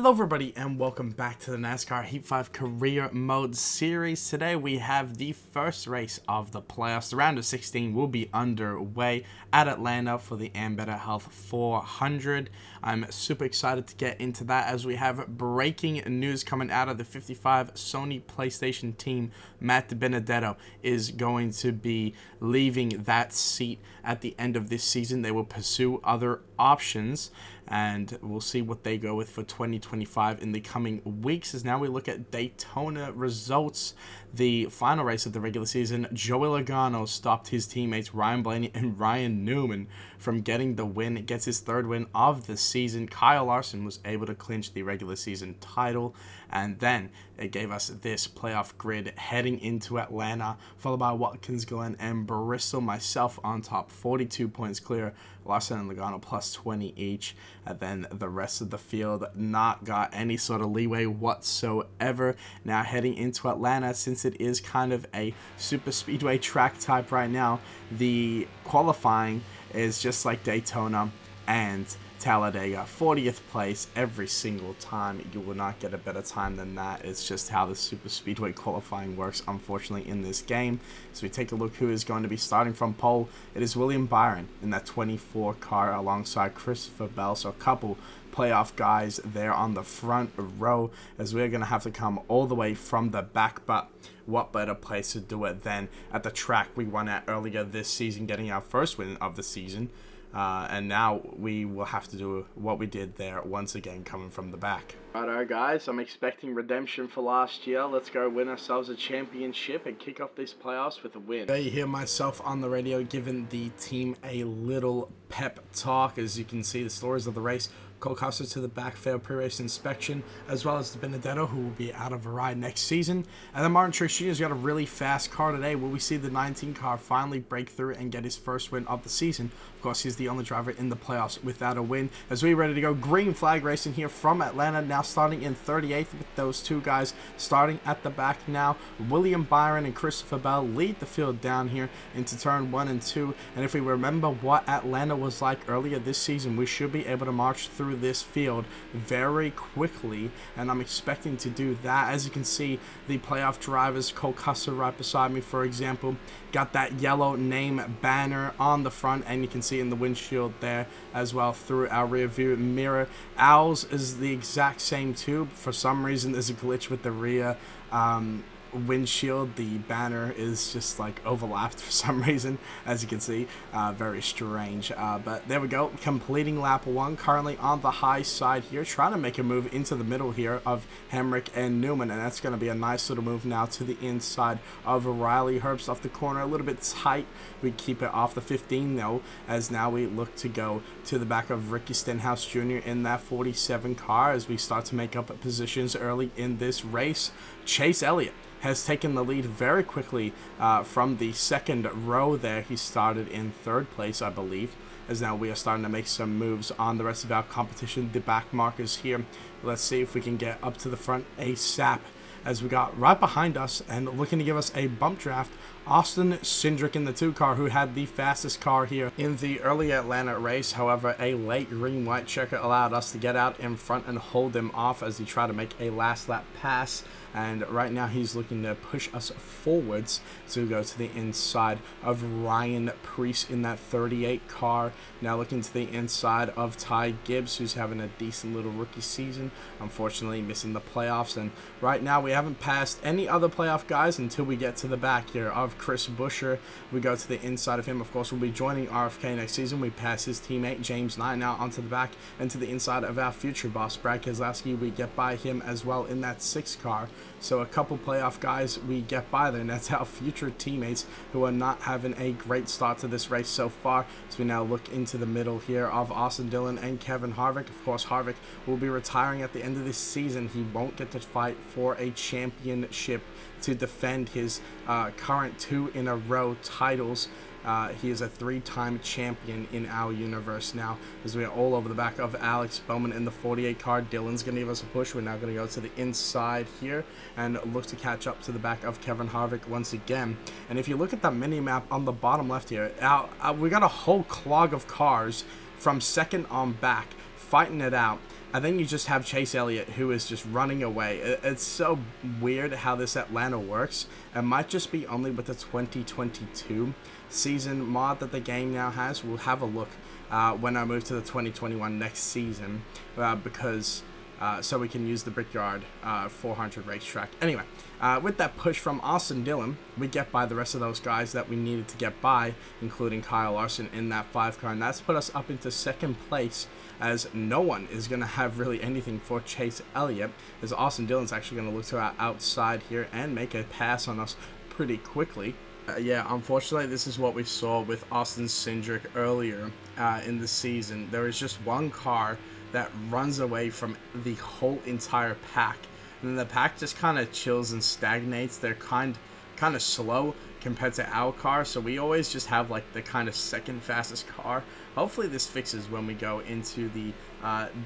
Hello everybody and welcome back to the NASCAR Heat 5 Career Mode Series. Today we have the first race of the playoffs. The round of 16 will be underway at Atlanta for the Ambetter Health 400. I'm super excited to get into that as we have breaking news coming out of the 55 Sony PlayStation team. Matt DiBenedetto is going to be leaving that seat at the end of this season. They will pursue other options and we'll see what they go with for 2025 in the coming weeks. As now we look at Daytona results, the final race of the regular season, Joey Logano stopped his teammates Ryan Blaney and Ryan Newman from getting the win. It gets his third win of the season. Kyle Larson was able to clinch the regular season title, and then it gave us this playoff grid heading into Atlanta, followed by Watkins Glen and Bristol. Myself on top, 42 points clear. Larson and Logano plus 20 each, and then the rest of the field not got any sort of leeway whatsoever. Now heading into Atlanta, since it is kind of a super speedway track type right now, the qualifying is just like Daytona and Talladega, 40th place every single time. You will not get a better time than that. It's just how the super speedway qualifying works, unfortunately, in this game. So we take a look who is going to be starting from pole. It is William Byron in that 24 car alongside Christopher Bell. So a couple playoff guys there on the front row, as we're going to have to come all the way from the back. But what better place to do it than at the track we won at earlier this season, getting our first win of the season. And now we will have to do what we did there once again, coming from the back. Righto guys, I'm expecting redemption for last year. Let's go win ourselves a championship and kick off these playoffs with a win. You hear myself on the radio giving the team a little pep talk. As you can see, the stories of the race. Cole Custer to the back, failed pre-race inspection, as well as DiBenedetto, who will be out of a ride next season. And then Martin Truex Jr.'s got a really fast car today. Will we see the 19 car finally break through and get his first win of the season? Of course, he's the only driver in the playoffs without a win. As we're ready to go, green flag racing here from Atlanta, now starting in 38th with those two guys starting at the back now. William Byron and Christopher Bell lead the field down here into turn 1 and 2. And if we remember what Atlanta was like earlier this season, we should be able to march through this field very quickly, and I'm expecting to do that. As you can see, the playoff drivers, Cole Custer right beside me, for example, got that yellow name banner on the front, and you can see in the windshield there as well through our rear view mirror. Ours is the exact same too. For some reason, there's a glitch with the rear windshield. The banner is just like overlapped for some reason, as you can see. Very strange, but there we go, completing lap 1, currently on the high side here, trying to make a move into the middle here of Hemrick and Newman, and that's going to be a nice little move now to the inside of Riley Herbst off the corner, a little bit tight. We keep it off the 15 though, as now we look to go to the back of Ricky Stenhouse Jr. in that 47 car as we start to make up positions early in this race. Chase Elliott has taken the lead very quickly from the second row there. He started in third place, I believe, as now we are starting to make some moves on the rest of our competition. The back markers here. Let's see if we can get up to the front ASAP, as we got right behind us and looking to give us a bump draft, Austin Cindric in the 2 car, who had the fastest car here in the early Atlanta race. However, a late green-white checker allowed us to get out in front and hold him off as he tried to make a last lap pass. And right now he's looking to push us forwards to go to the inside of Ryan Preece in that 38 car. Now looking to the inside of Ty Gibbs, who's having a decent little rookie season, unfortunately missing the playoffs. And right now we haven't passed any other playoff guys until we get to the back here of Chris Buescher. We go to the inside of him. Of course, we'll be joining RFK next season. We pass his teammate James Knight now onto the back and to the inside of our future boss Brad Keselowski. We get by him as well in that 6 car. So a couple playoff guys we get by there, and that's our future teammates who are not having a great start to this race so far. So we now look into the middle here of Austin Dillon and Kevin Harvick. Of course, Harvick will be retiring at the end of this season. He won't get to fight for a championship to defend his current 2-in-a-row titles. He is a 3-time champion in our universe now, as we are all over the back of Alex Bowman in the 48 car. Dylan's going to give us a push. We're now going to go to the inside here and look to catch up to the back of Kevin Harvick once again. And if you look at that mini map on the bottom left here, we got a whole clog of cars from second on back fighting it out. And then you just have Chase Elliott, who is just running away. It's so weird how this Atlanta works. It might just be only with the 2022 season mod that the game now has. We'll have a look when I move to the 2021 next season, because so we can use the Brickyard 400 racetrack. Anyway, with that push from Austin Dillon, we get by the rest of those guys that we needed to get by, including Kyle Larson in that 5 car, and that's put us up into 2nd place, as no one is going to have really anything for Chase Elliott, as Austin Dillon's actually going to look to our outside here and make a pass on us pretty quickly. Yeah, unfortunately, this is what we saw with Austin Cindric earlier in the season. There is just one car that runs away from the whole entire pack, and then the pack just kind of chills and stagnates. They're kind of slow compared to our car, so we always just have like the kind of 2nd fastest car. Hopefully this fixes when we go into the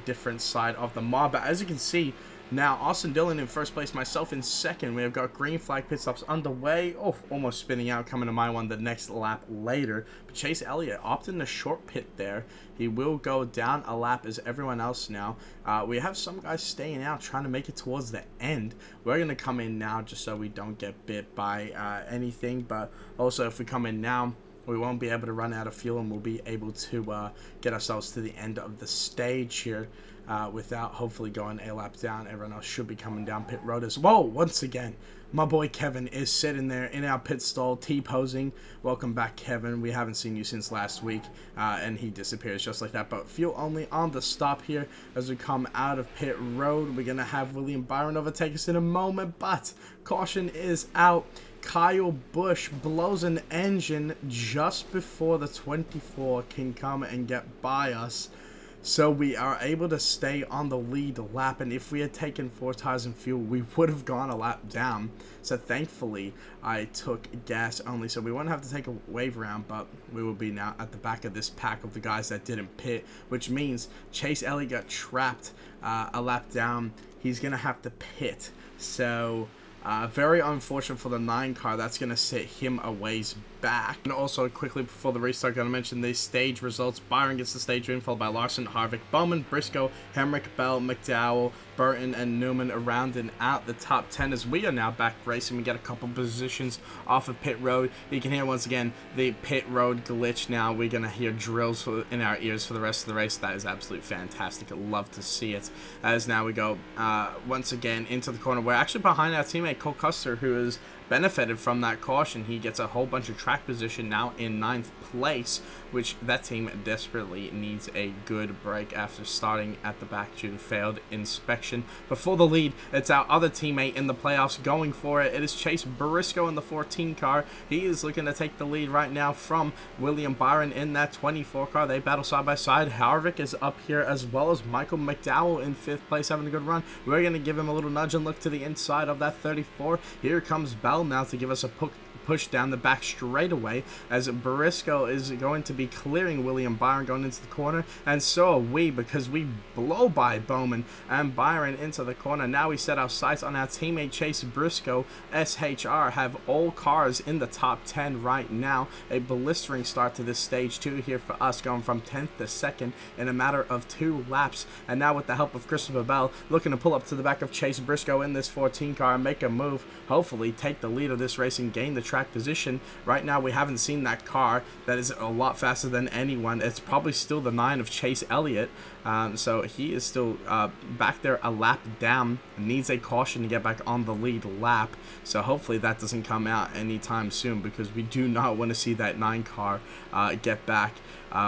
different side of the mod, but as you can see, now Austin Dillon in 1st place, myself in 2nd. We have got green flag pit stops underway. Oh, almost spinning out, coming to my one the next lap later. But Chase Elliott opting the short pit there. He will go down a lap as everyone else now. We have some guys staying out, trying to make it towards the end. We're going to come in now just so we don't get bit by anything. But also, if we come in now, we won't be able to run out of fuel, and we'll be able to get ourselves to the end of the stage here without hopefully going a lap down. Everyone else should be coming down pit road as well. Once again, my boy Kevin is sitting there in our pit stall, T-posing. Welcome back, Kevin. We haven't seen you since last week, and he disappears just like that. But fuel only on the stop here as we come out of pit road. We're going to have William Byron overtake us in a moment, but caution is out. Kyle Busch blows an engine just before the 24 can come and get by us. So we are able to stay on the lead lap, and if we had taken 4 tires and fuel, we would have gone a lap down. So thankfully, I took gas only, so we won't have to take a wave round, but we will be now at the back of this pack of the guys that didn't pit, which means Chase Elliott got trapped a lap down. He's going to have to pit. So very unfortunate for the 9 car. That's going to set him a ways back. And also, quickly before the restart, going to mention the stage results. Byron gets the stage win, followed by Larson, Harvick, Bowman, Briscoe, Hemrick, Bell, McDowell, Burton, and Newman around and out the top 10 as we are now back racing. We get a couple positions off of pit road. You can hear once again the pit road glitch now. We're going to hear drills in our ears for the rest of the race. That is absolutely fantastic. I love to see it. As now we go once again into the corner. We're actually behind our teammate Cole Custer, who is benefited from that caution. He gets a whole bunch of track position now in 9th place, which that team desperately needs a good break after starting at the back due to failed inspection. Before the lead, it's our other teammate in the playoffs going for it. It is Chase Briscoe in the 14 car. He is looking to take the lead right now from William Byron in that 24 car. They battle side by side. Harvick is up here as well as Michael McDowell in 5th place having a good run. We're going to give him a little nudge and look to the inside of that 34. Here comes Bell now to give us a push down the back straightaway, as Briscoe is going to be clearing William Byron going into the corner, and so are we, because we blow by Bowman and Byron into the corner. Now we set our sights on our teammate Chase Briscoe. SHR have all cars in the top 10 right now. A blistering start to this stage 2 here for us, going from 10th to 2nd in a matter of 2 laps. And now with the help of Christopher Bell, looking to pull up to the back of Chase Briscoe in this 14 car and make a move, hopefully take the lead of this race and gain the track position. Right now we haven't seen that car that is a lot faster than anyone. It's probably still the 9 of Chase Elliott, so he is still back there a lap down, needs a caution to get back on the lead lap. So hopefully that doesn't come out anytime soon, because we do not want to see that 9 car get back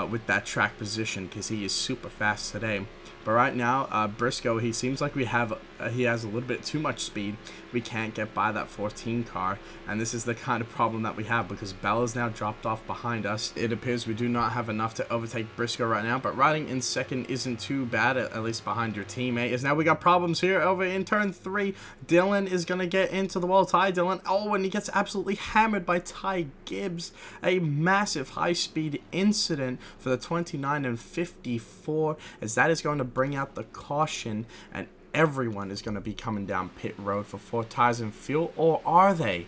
with that track position, because he is super fast today. But right now, Briscoe, he seems like he has a little bit too much speed. We can't get by that 14 car, and this is the kind of problem that we have, because Bell is now dropped off behind us. It appears we do not have enough to overtake Briscoe right now, but riding in 2nd isn't too bad, at least behind your teammate. As now we got problems here over in turn 3. Dillon is going to get into the wall. Ty Dillon, oh, and he gets absolutely hammered by Ty Gibbs. A massive high-speed incident for the 29 and 54, as that is going to bring out the caution, and everyone is going to be coming down pit road for 4 tires and fuel. Or are they?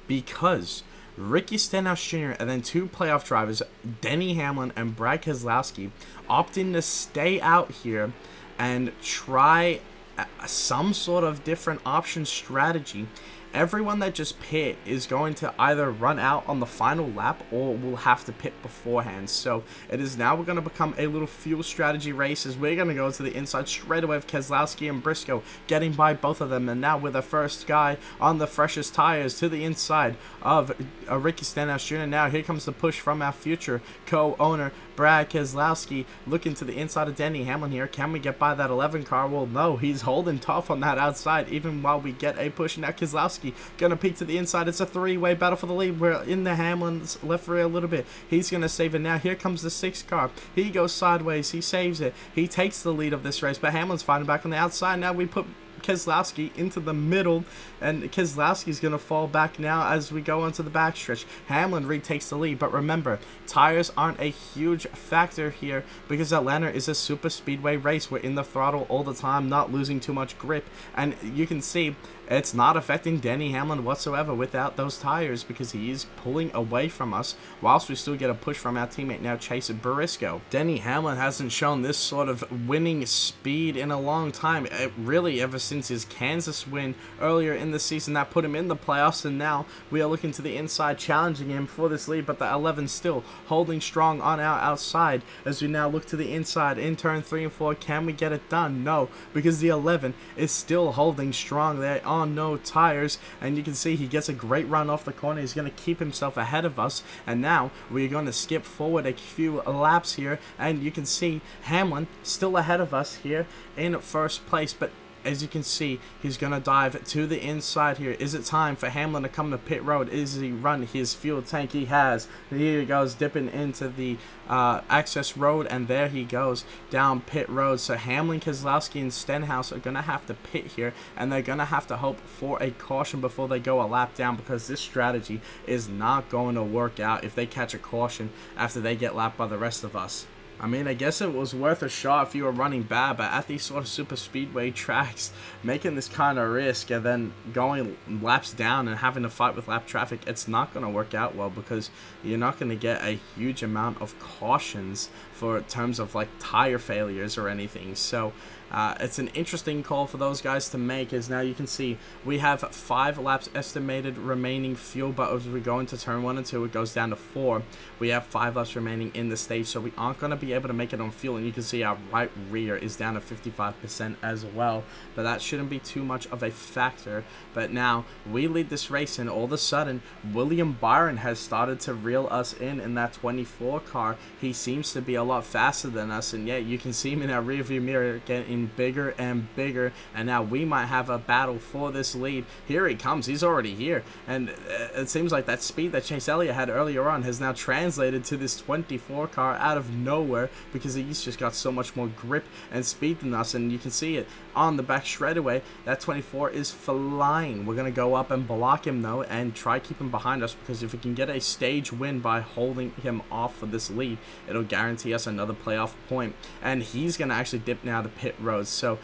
Because Ricky Stenhouse Jr. and then 2 playoff drivers, Denny Hamlin and Brad Keselowski, opting to stay out here and try some sort of different option strategy. Everyone that just pit is going to either run out on the final lap or will have to pit beforehand. So it is now going to become a little fuel strategy race as we're going to go to the inside straight away of Keselowski and Briscoe, getting by both of them. And now with the first guy on the freshest tires to the inside of Ricky Stenhouse Jr. Now here comes the push from our future co-owner Brad Keselowski, looking to the inside of Denny Hamlin here. Can we get by that 11 car? Well, no, he's holding tough on that outside even while we get a push. Now Keselowski gonna peek to the inside. It's a three-way battle for the lead. We're in the Hamlin's left rear a little bit. He's gonna save it now. Here comes the 6 car. He goes sideways. He saves it. He takes the lead of this race, but Hamlin's fighting back on the outside. Now we put Keselowski into the middle, and Keselowski's going to fall back now as we go onto the backstretch. Hamlin retakes the lead, but remember, tires aren't a huge factor here because Atlanta is a super speedway race. We're in the throttle all the time, not losing too much grip, and you can see it's not affecting Denny Hamlin whatsoever without those tires because he is pulling away from us whilst we still get a push from our teammate now Chase Briscoe. Denny Hamlin hasn't shown this sort of winning speed in a long time, really ever since his Kansas win earlier in the season that put him in the playoffs, and now we are looking to the inside challenging him for this lead, but the 11 still holding strong on our outside as we now look to the inside in turn 3 and 4. Can we get it done? No, because the 11 is still holding strong there on no tires, and you can see he gets a great run off the corner. He's going to keep himself ahead of us, and now we're going to skip forward a few laps here, and you can see Hamlin still ahead of us here in first place, but as you can see, he's going to dive to the inside here. Is it time for Hamlin to come to pit road? Is he run his fuel tank? He has. Here he goes, dipping into the access road, and there he goes down pit road. So Hamlin, Keselowski, and Stenhouse are going to have to pit here, and they're going to have to hope for a caution before they go a lap down because this strategy is not going to work out if they catch a caution after they get lapped by the rest of us. I mean, I guess it was worth a shot if you were running bad, but at these sort of super speedway tracks, making this kind of risk and then going laps down and having to fight with lap traffic, it's not going to work out well because you're not going to get a huge amount of cautions for terms of like tire failures or anything. So it's an interesting call for those guys to make, as now you can see we have 5 laps estimated remaining fuel, but as we go into turn 1 and 2 it goes down to 4. We have 5 laps remaining in the stage, so we aren't going to be able to make it on fuel, and you can see our right rear is down to 55% as well, but that shouldn't be too much of a factor. But now we lead this race, and all of a sudden William Byron has started to reel us in that 24 car. He seems to be a lot faster than us, and yet you can see him in our rear view mirror getting bigger and bigger, and now we might have a battle for this lead. Here he comes. He's already here, and it seems like that speed that Chase Elliott had earlier on has now translated to this 24 car out of nowhere because he's just got so much more grip and speed than us, and you can see it on the back straightaway. That 24 is flying. We're going to go up and block him though and try keep him behind us, because if we can get a stage win by holding him off for this lead, it'll guarantee us another playoff point, and he's going to actually dip now to pit road. So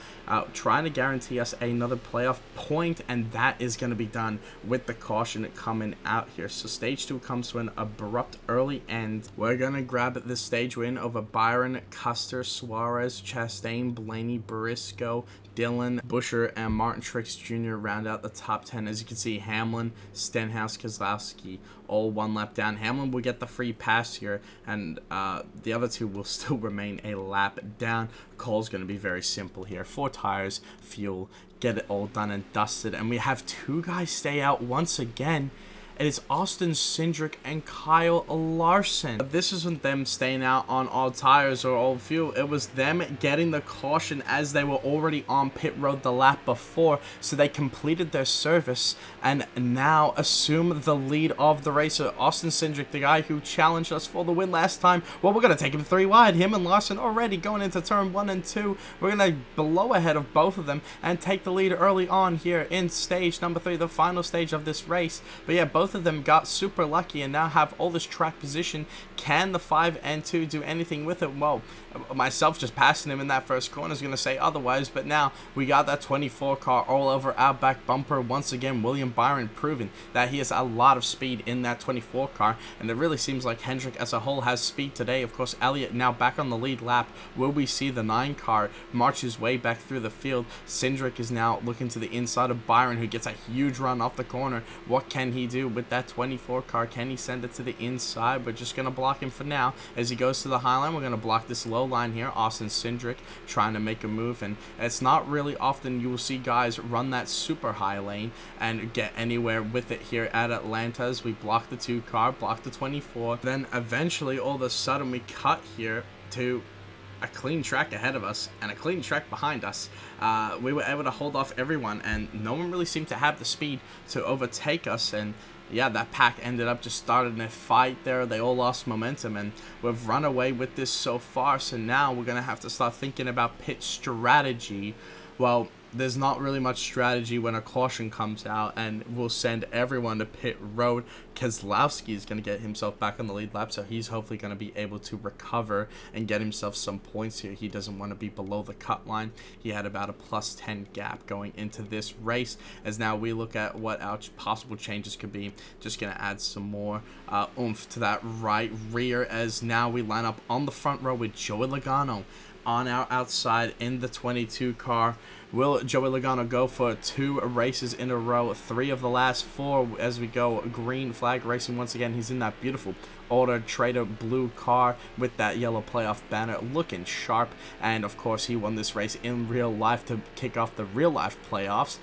trying to guarantee us another playoff point, and that is going to be done with the caution coming out here. So stage 2 comes to an abrupt early end. We're going to grab the stage win over Byron, Custer, Suarez, Chastain, Blaney, Briscoe, Dillon, Busher, and Martin Truex Jr. round out the top 10. As you can see, Hamlin, Stenhouse, Keselowski all 1 lap down. Hamlin will get the free pass here, and the other 2 will still remain a lap down. Cole's going to be very simple here. 4 tires, fuel, get it all done and dusted, and we have 2 guys stay out once again. It is Austin Cindric and Kyle Larson. This isn't them staying out on all tires or all fuel. It was them getting the caution as they were already on pit road the lap before. So they completed their service and now assume the lead of the race. So Austin Cindric, the guy who challenged us for the win last time, well, we're going to take him 3 wide. Him and Larson already going into turn 1 and 2. We're going to blow ahead of both of them and take the lead early on here in stage number 3, the final stage of this race. But yeah, both both of them got super lucky and now have all this track position. Can the 5 and 2 do anything with it? Well, myself just passing him in that first corner is going to say otherwise, but now we got that 24 car all over our back bumper. Once again, William Byron proving that he has a lot of speed in that 24 car, and it really seems like Hendrick as a whole has speed today. Of course, Elliott now back on the lead lap. Will we see the 9 car march his way back through the field? Cindric is now looking to the inside of Byron, who gets a huge run off the corner. What can he do with that 24 car? Can he send it to the inside? We're just going to block him for now. As he goes to the high line, we're going to block this low line here. Austin Cindric trying to make a move, and it's not really often you will see guys run that super high lane and get anywhere with it here at Atlanta. As we block the 2 car, block the 24, then eventually all of a sudden we cut here to a clean track ahead of us and a clean track behind us. We were able to hold off everyone, and no one really seemed to have the speed to overtake us. And yeah, that pack ended up just starting a fight there. They all lost momentum, and we've run away with this so far. So now we're going to have to start thinking about pit strategy. Well, there's not really much strategy when a caution comes out, and we'll send everyone to pit road. Keselowski is going to get himself back on the lead lap, so he's hopefully going to be able to recover and get himself some points here. He doesn't want to be below the cut line. He had about a +10 gap going into this race. As now we look at what our possible changes could be, just going to add some more oomph to that right rear, as now we line up on the front row with Joey Logano on our outside in the 22 car. Will Joey Logano go for 2 races in a row, 3 of the last 4 as we go green flag racing once again? He's in that beautiful Auto Trader blue car with that yellow playoff banner, looking sharp. And of course, he won this race in real life to kick off the real life playoffs.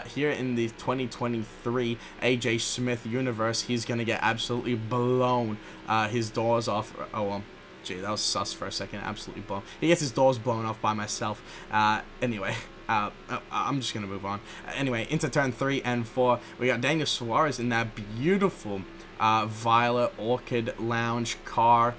Here in the 2023 AJ Smith universe, he's going to get absolutely blown his doors off. Oh, well. Gee, that was sus for a second. Absolutely blown. He gets his doors blown off by myself. Anyway, I'm just going to move on. Anyway, into turn 3 and 4, we got Daniel Suarez in that beautiful Violet Orchid Lounge car.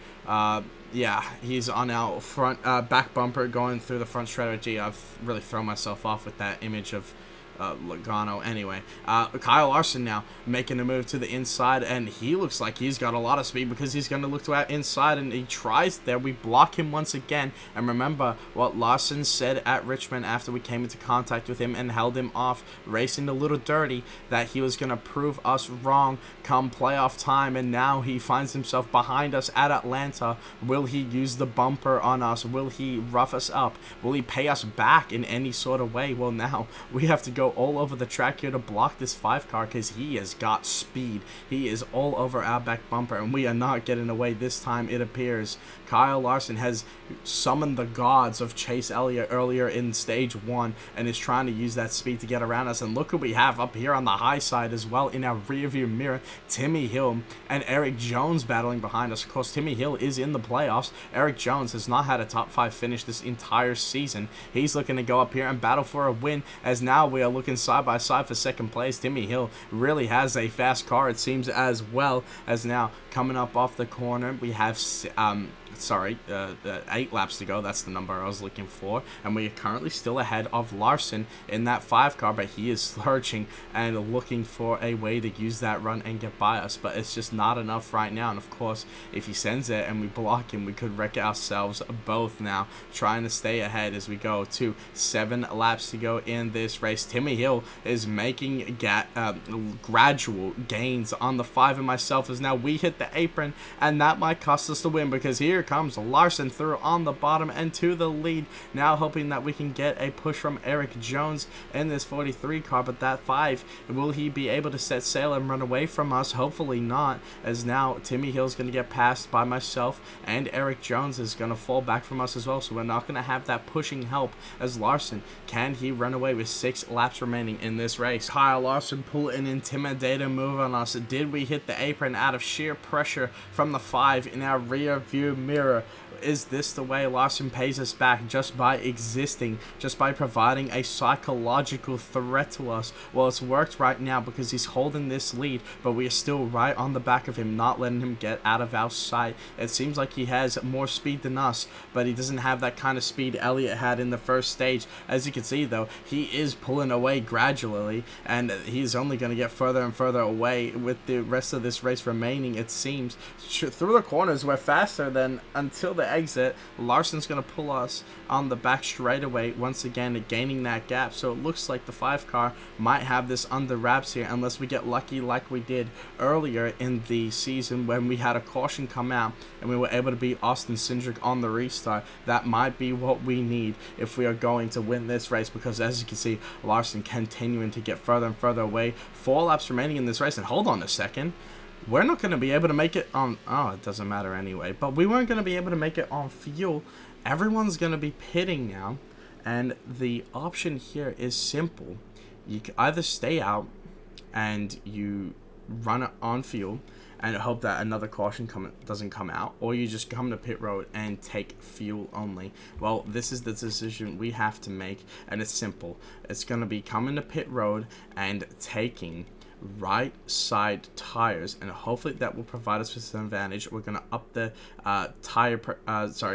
Yeah, he's on our front back bumper going through the front strategy. I've really thrown myself off with that image of Logano. Anyway, Kyle Larson now making a move to the inside, and he looks like he's got a lot of speed because he's going to look to our inside, and he tries there. We block him once again, and remember what Larson said at Richmond after we came into contact with him and held him off, racing a little dirty, that he was going to prove us wrong come playoff time, and now he finds himself behind us at Atlanta. Will he use the bumper on us? Will he rough us up? Will he pay us back in any sort of way? Well, now we have to go all over the track here to block this 5 car because he has got speed. He is all over our back bumper, and we are not getting away this time, it appears. Kyle Larson has summoned the gods of Chase Elliott earlier in stage 1 and is trying to use that speed to get around us. And look who we have up here on the high side as well in our rearview mirror. Timmy Hill and Eric Jones battling behind us. Of course, Timmy Hill is in the playoffs. Eric Jones has not had a top 5 finish this entire season. He's looking to go up here and battle for a win, as now we are looking side by side for second place. Timmy Hill really has a fast car, it seems, as well. As now coming up off the corner, we have 8 laps to go. That's the number I was looking for, and we are currently still ahead of Larson in that 5 car, but he is lurching and looking for a way to use that run and get by us, but it's just not enough right now. And of course, if he sends it and we block him, we could wreck ourselves both. Now trying to stay ahead as we go to 7 laps to go in this race. Timmy Hill is making gradual gains on the 5 and myself, as now we hit the apron, and that might cost us the win, because here comes Larson through on the bottom and to the lead, now hoping that we can get a push from Eric Jones in this 43 car. But that 5, will he be able to set sail and run away from us? Hopefully not, as now Timmy Hill's going to get passed by myself, and Eric Jones is going to fall back from us as well, so we're not going to have that pushing help. As Larson, can he run away with 6 laps remaining in this race? Kyle Larson pull an intimidator move on us. Did we hit the apron out of sheer pressure from the 5 in our rear view mirror? Is this the way Larson pays us back, just by existing, just by providing a psychological threat to us? Well, it's worked right now because he's holding this lead, but we are still right on the back of him, not letting him get out of our sight. It seems like he has more speed than us, but he doesn't have that kind of speed Elliott had in the first stage. As you can see, though, he is pulling away gradually, and he's only going to get further and further away with the rest of this race remaining. It seems through the corners we're faster than until the exit. Larson's going to pull us on the back straightaway once again, gaining that gap. So it looks like the 5 car might have this under wraps here, unless we get lucky like we did earlier in the season when we had a caution come out and we were able to beat Austin Cindric on the restart. That might be what we need if we are going to win this race, because as you can see, Larson continuing to get further and further away. 4 laps remaining in this race, and hold on a second, we're not going to be able to make it on, oh, it doesn't matter anyway, but we weren't going to be able to make it on fuel. Everyone's going to be pitting now, and the option here is simple. You can either stay out and you run it on fuel and hope that another caution doesn't come out, or you just come to pit road and take fuel only. Well, this is the decision we have to make, and it's simple. It's going to be coming to pit road and taking right side tires, and hopefully that will provide us with some advantage. We're going to up the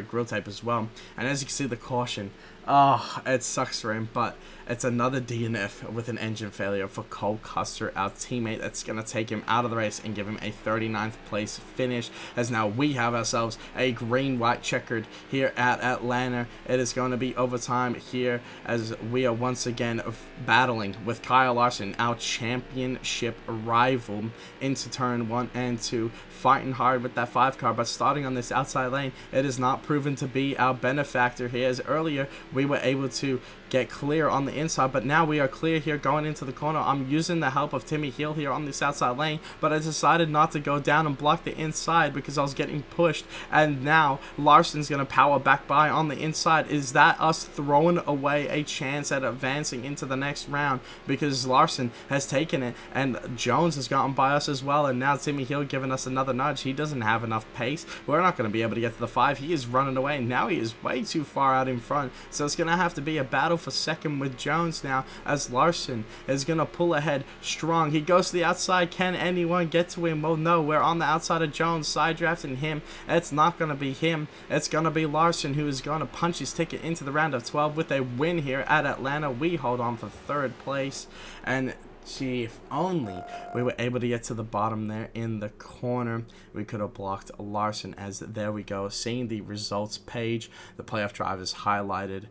grill tape as well. And as you can see, the caution, oh, it sucks for him, but it's another DNF with an engine failure for Cole Custer, our teammate. That's going to take him out of the race and give him a 39th place finish, as now we have ourselves a green-white checkered here at Atlanta. It is going to be overtime here, as we are once again battling with Kyle Larson, our championship rival, into turn 1 and 2, fighting hard with that 5 car, but starting on this outside lane, it is not proven to be our benefactor here, as earlier we were able to get clear on the inside, but now we are clear here going into the corner. I'm using the help of Timmy Hill here on this outside lane, but I decided not to go down and block the inside because I was getting pushed, and now Larson's going to power back by on the inside. Is that us throwing away a chance at advancing into the next round? Because Larson has taken it, and Jones has gotten by us as well, and now Timmy Hill giving us another nudge. He doesn't have enough pace. We're not going to be able to get to the 5. He is running away, and now he is way too far out in front, so it's going to have to be a battle for second with Jones now, as Larson is going to pull ahead strong. He goes to the outside. Can anyone get to him? Well, no, we're on the outside of Jones, side drafting him. It's not going to be him. It's going to be Larson, who is going to punch his ticket into the round of 12 with a win here at Atlanta. We hold on for 3rd place, and gee, if only we were able to get to the bottom there in the corner, we could have blocked Larson. As there we go, seeing the results page, the playoff drivers highlighted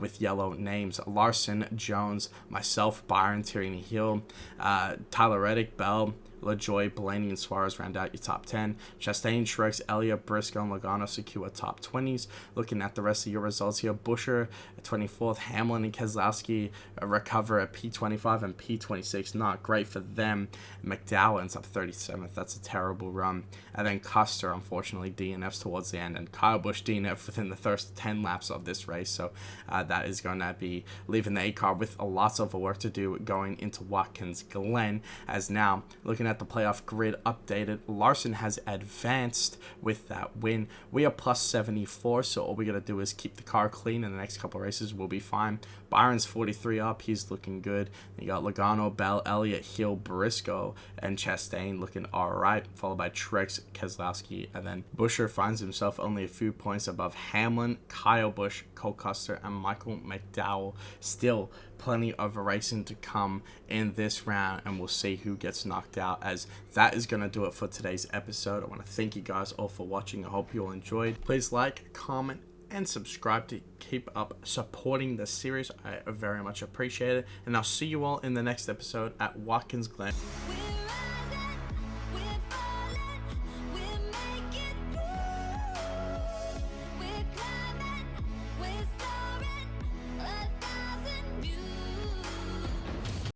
with yellow names: Larson, Jones, myself, Byron, Tierney Hill, Tyler Reddick, Bell, LaJoy, Blaney, and Suarez round out your top 10. Chastain, Truex, Elliott, Briscoe, and Logano secure top 20s. Looking at the rest of your results here, Buescher at 24th, Hamlin and Keselowski recover at P25 and P26. Not great for them. McDowell ends up 37th. That's a terrible run. And then Custer, unfortunately, DNFs towards the end. And Kyle Busch DNF within the first 10 laps of this race. So that is going to be leaving the A-car with a lot of work to do going into Watkins Glen. As now, looking at the playoff grid updated, Larson has advanced with that win. We are plus 74, so all we got to do is keep the car clean, and the next couple races will be fine. Byron's 43 up. He's looking good. You got Logano, Bell, Elliott, Hill, Briscoe, and Chastain looking all right, followed by Truex, Keselowski, and then Buescher finds himself only a few points above Hamlin, Kyle Busch, Cole Custer, and Michael McDowell. Still plenty of racing to come in this round, and we'll see who gets knocked out, as that is going to do it for today's episode. I want to thank you guys all for watching. I hope you all enjoyed. Please like, comment, and subscribe to keep up supporting the series. I very much appreciate it, and I'll see you all in the next episode at Watkins Glen.